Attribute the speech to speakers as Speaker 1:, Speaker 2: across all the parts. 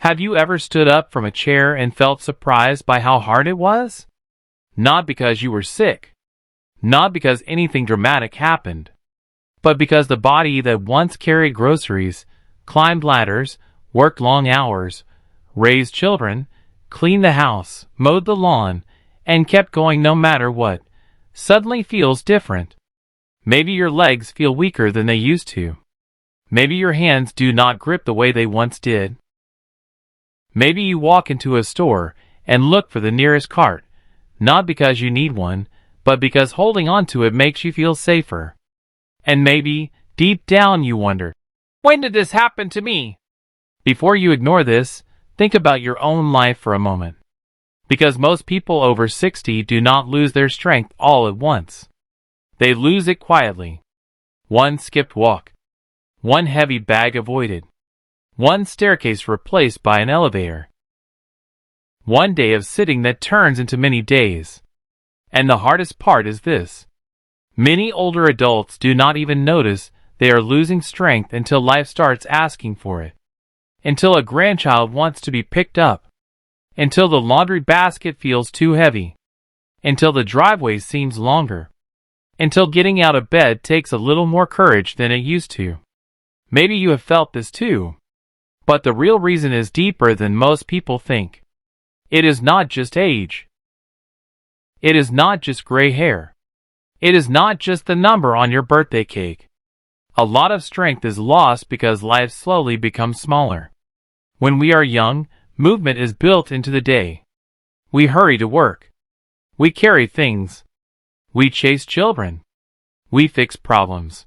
Speaker 1: Have you ever stood up from a chair and felt surprised by how hard it was? Not because you were sick, not because anything dramatic happened, but because the body that once carried groceries, climbed ladders, worked long hours, raised children, cleaned the house, mowed the lawn, and kept going no matter what, suddenly feels different. Maybe your legs feel weaker than they used to. Maybe your hands do not grip the way they once did. Maybe you walk into a store and look for the nearest cart, not because you need one, but because holding on to it makes you feel safer. And maybe, deep down you wonder, when did this happen to me? Before you ignore this, think about your own life for a moment. Because most people over 60 do not lose their strength all at once. They lose it quietly. One skipped walk. One heavy bag avoided. One staircase replaced by an elevator. One day of sitting that turns into many days. And the hardest part is this. Many older adults do not even notice they are losing strength until life starts asking for it. Until a grandchild wants to be picked up. Until the laundry basket feels too heavy. Until the driveway seems longer. Until getting out of bed takes a little more courage than it used to. Maybe you have felt this too. But the real reason is deeper than most people think. It is not just age. It is not just gray hair. It is not just the number on your birthday cake. A lot of strength is lost because life slowly becomes smaller. When we are young, movement is built into the day. We hurry to work. We carry things. We chase children. We fix problems.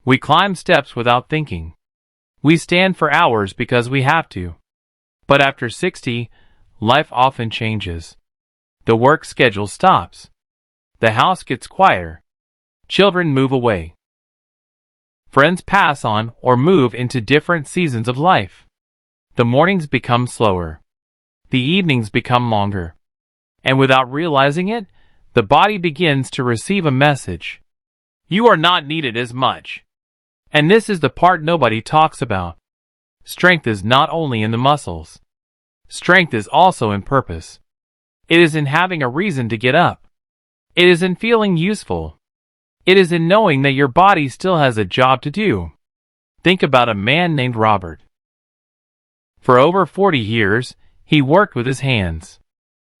Speaker 1: We climb steps without thinking. We stand for hours because we have to. But after 60, life often changes. The work schedule stops. The house gets quieter. Children move away. Friends pass on or move into different seasons of life. The mornings become slower. The evenings become longer. And without realizing it, the body begins to receive a message. You are not needed as much. And this is the part nobody talks about. Strength is not only in the muscles. Strength is also in purpose. It is in having a reason to get up. It is in feeling useful. It is in knowing that your body still has a job to do. Think about a man named Robert. For over 40 years, he worked with his hands.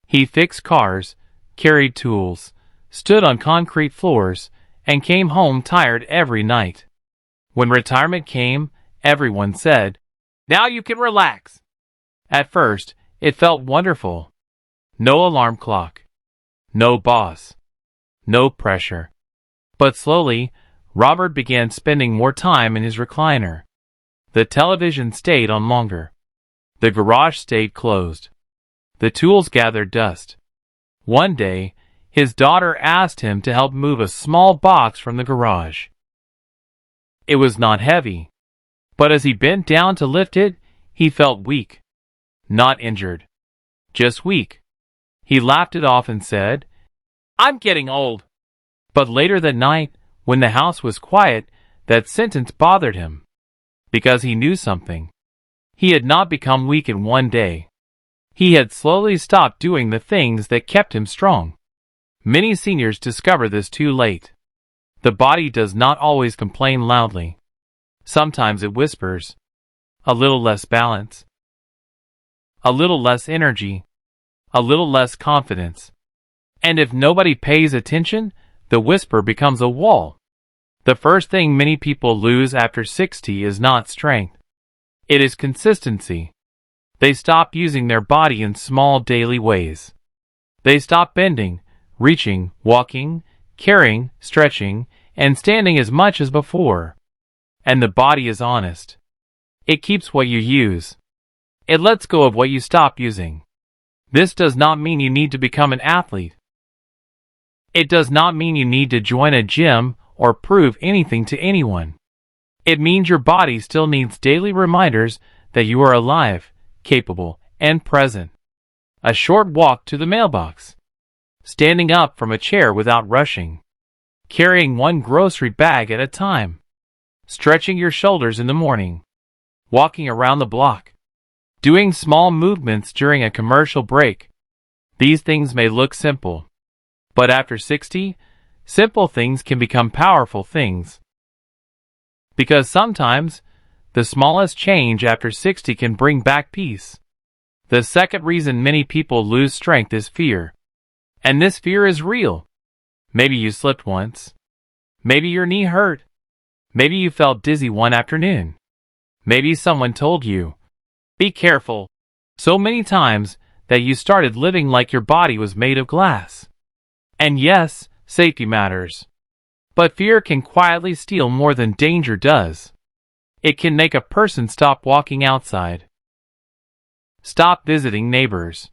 Speaker 1: He fixed cars, carried tools, stood on concrete floors, and came home tired every night. When retirement came, everyone said, "Now you can relax." At first, it felt wonderful. No alarm clock. No boss. No pressure. But slowly, Robert began spending more time in his recliner. The television stayed on longer. The garage stayed closed. The tools gathered dust. One day, his daughter asked him to help move a small box from the garage. It was not heavy, but as he bent down to lift it, he felt weak. Not injured, just weak. He laughed it off and said, "I'm getting old." But later that night, when the house was quiet, that sentence bothered him. Because he knew something. He had not become weak in one day. He had slowly stopped doing the things that kept him strong. Many seniors discover this too late. The body does not always complain loudly. Sometimes it whispers. A little less balance. A little less energy. A little less confidence. And if nobody pays attention, the whisper becomes a wall. The first thing many people lose after 60 is not strength. It is consistency. They stop using their body in small daily ways. They stop bending, reaching, walking, carrying, stretching, and standing as much as before. And the body is honest. It keeps what you use. It lets go of what you stop using. This does not mean you need to become an athlete. It does not mean you need to join a gym or prove anything to anyone. It means your body still needs daily reminders that you are alive, capable, and present. A short walk to the mailbox. Standing up from a chair without rushing. Carrying one grocery bag at a time. Stretching your shoulders in the morning. Walking around the block. doing small movements during a commercial break. These things may look simple, but after 60, simple things can become powerful things. Because sometimes, the smallest change after 60 can bring back peace. The second reason many people lose strength is fear. And this fear is real. Maybe you slipped once. Maybe your knee hurt. Maybe you felt dizzy one afternoon. Maybe someone told you, "Be careful," so many times that you started living like your body was made of glass. And yes, safety matters. But fear can quietly steal more than danger does. It can make a person stop walking outside. Stop visiting neighbors.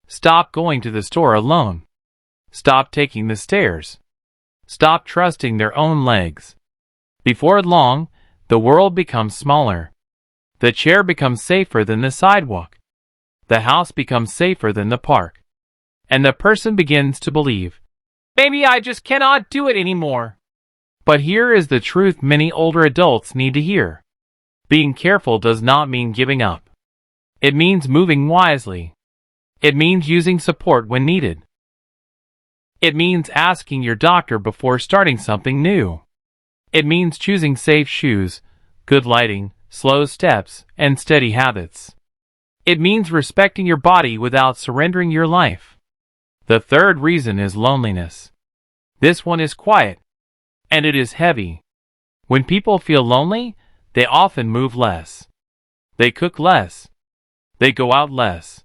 Speaker 1: Stop going to the store alone. Stop taking the stairs. Stop trusting their own legs. Before long, the world becomes smaller. The chair becomes safer than the sidewalk. The house becomes safer than the park. And the person begins to believe, "Maybe I just cannot do it anymore." But here is the truth many older adults need to hear. Being careful does not mean giving up. It means moving wisely. It means using support when needed. It means asking your doctor before starting something new. It means choosing safe shoes, good lighting, slow steps, and steady habits. It means respecting your body without surrendering your life. The third reason is loneliness. This one is quiet, and it is heavy. When people feel lonely, they often move less. They cook less. They go out less.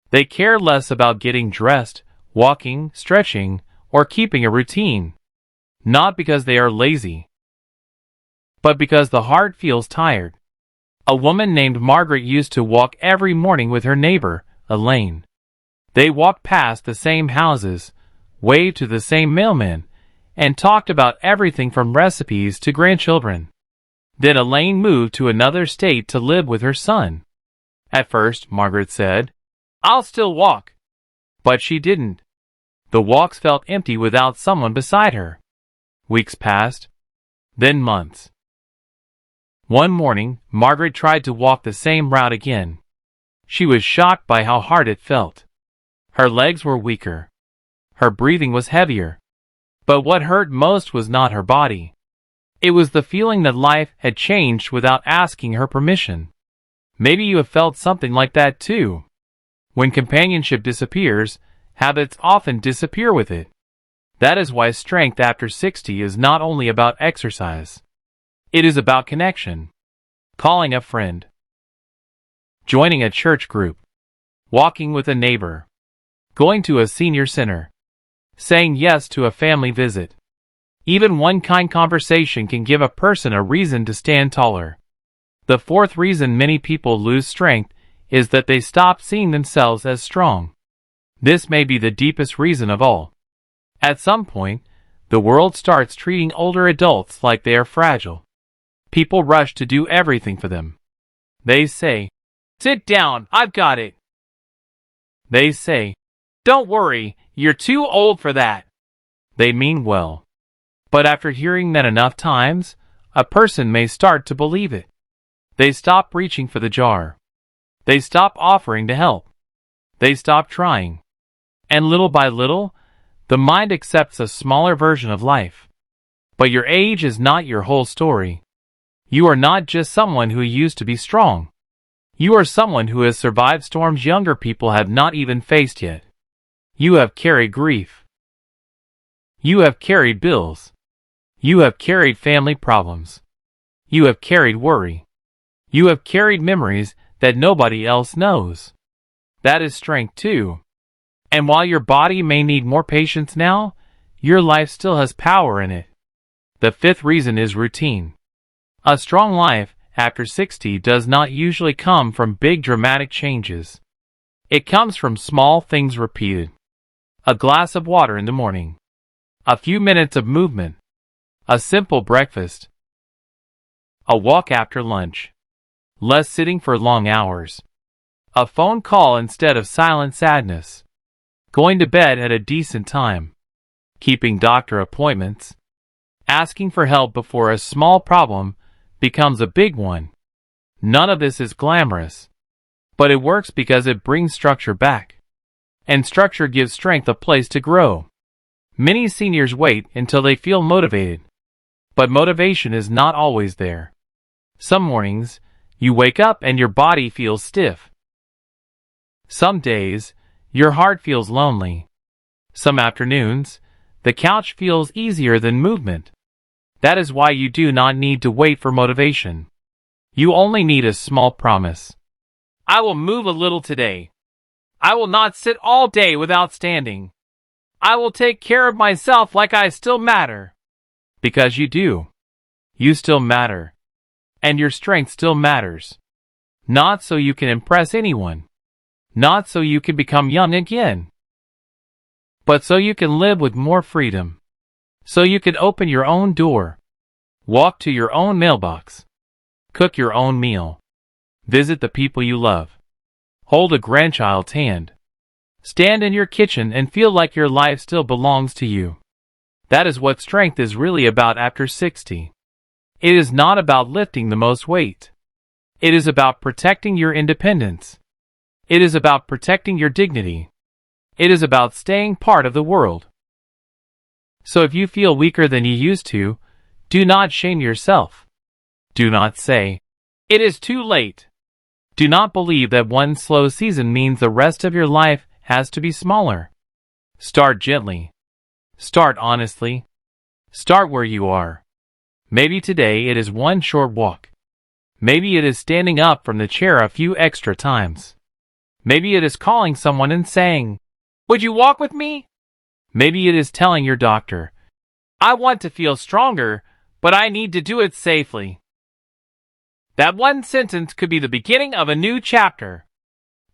Speaker 1: They care less about getting dressed, walking, stretching, or keeping a routine. Not because they are lazy, but because the heart feels tired. A woman named Margaret used to walk every morning with her neighbor, Elaine. They walked past the same houses, waved to the same mailman, and talked about everything from recipes to grandchildren. Then Elaine moved to another state to live with her son. At first, Margaret said, "I'll still walk." But she didn't. The walks felt empty without someone beside her. Weeks passed, then months. One morning, Margaret tried to walk the same route again. She was shocked by how hard it felt. Her legs were weaker. Her breathing was heavier. But what hurt most was not her body. It was the feeling that life had changed without asking her permission. Maybe you have felt something like that too. When companionship disappears, habits often disappear with it. That is why strength after 60 is not only about exercise. It is about connection. Calling a friend. Joining a church group. Walking with a neighbor. Going to a senior center. Saying yes to a family visit. Even one kind conversation can give a person a reason to stand taller. The fourth reason many people lose strength is that they stop seeing themselves as strong. This may be the deepest reason of all. At some point, the world starts treating older adults like they are fragile. People rush to do everything for them. They say, "Sit down, I've got it." They say, "Don't worry, you're too old for that." They mean well. But after hearing that enough times, a person may start to believe it. They stop reaching for the jar. They stop offering to help. They stop trying. And little by little, the mind accepts a smaller version of life. But your age is not your whole story. You are not just someone who used to be strong. You are someone who has survived storms younger people have not even faced yet. You have carried grief. You have carried bills. You have carried family problems. You have carried worry. You have carried memories that nobody else knows. That is strength too. And while your body may need more patience now, your life still has power in it. The fifth reason is routine. A strong life after 60 does not usually come from big dramatic changes. It comes from small things repeated. A glass of water in the morning. A few minutes of movement. A simple breakfast. A walk after lunch. Less sitting for long hours. A phone call instead of silent sadness. Going to bed at a decent time. Keeping doctor appointments. Asking for help before a small problem becomes a big one. None of this is glamorous. But it works because it brings structure back. And structure gives strength a place to grow. Many seniors wait until they feel motivated. But motivation is not always there. Some mornings, you wake up and your body feels stiff. Some days, your heart feels lonely. Some afternoons, the couch feels easier than movement. That is why you do not need to wait for motivation. You only need a small promise. I will move a little today. I will not sit all day without standing. I will take care of myself like I still matter. Because you do. You still matter. And your strength still matters. Not so you can impress anyone. Not so you can become young again. But so you can live with more freedom. So you can open your own door. Walk to your own mailbox. Cook your own meal. Visit the people you love. Hold a grandchild's hand. Stand in your kitchen and feel like your life still belongs to you. That is what strength is really about after 60. It is not about lifting the most weight. It is about protecting your independence. It is about protecting your dignity. It is about staying part of the world. So if you feel weaker than you used to, do not shame yourself. Do not say, "It is too late." Do not believe that one slow season means the rest of your life has to be smaller. Start gently. Start honestly. Start where you are. Maybe today it is one short walk. Maybe it is standing up from the chair a few extra times. Maybe it is calling someone and saying, "Would you walk with me?" Maybe it is telling your doctor, "I want to feel stronger, but I need to do it safely." That one sentence could be the beginning of a new chapter.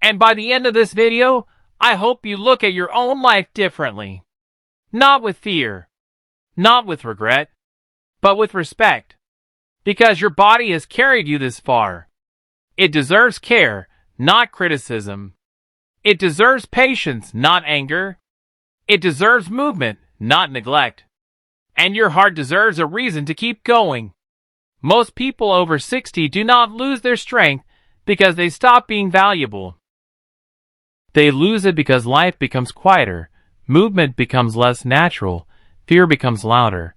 Speaker 1: And by the end of this video, I hope you look at your own life differently. Not with fear. Not with regret. But with respect. Because your body has carried you this far. It deserves care, not criticism. It deserves patience, not anger. It deserves movement, not neglect. And your heart deserves a reason to keep going. Most people over 60 do not lose their strength because they stop being valuable. They lose it because life becomes quieter, movement becomes less natural, fear becomes louder,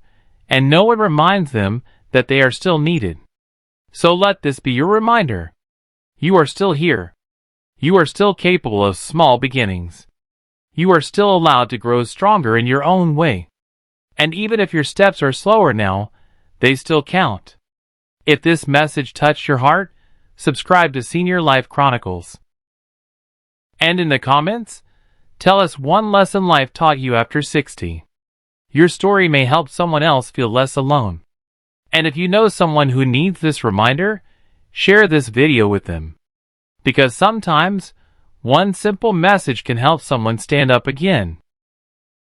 Speaker 1: and no one reminds them that they are still needed. So let this be your reminder. You are still here. You are still capable of small beginnings. You are still allowed to grow stronger in your own way. And even if your steps are slower now, they still count. If this message touched your heart, subscribe to Senior Life Chronicles. And in the comments, tell us one lesson life taught you after 60. Your story may help someone else feel less alone. And if you know someone who needs this reminder, share this video with them. Because sometimes, one simple message can help someone stand up again.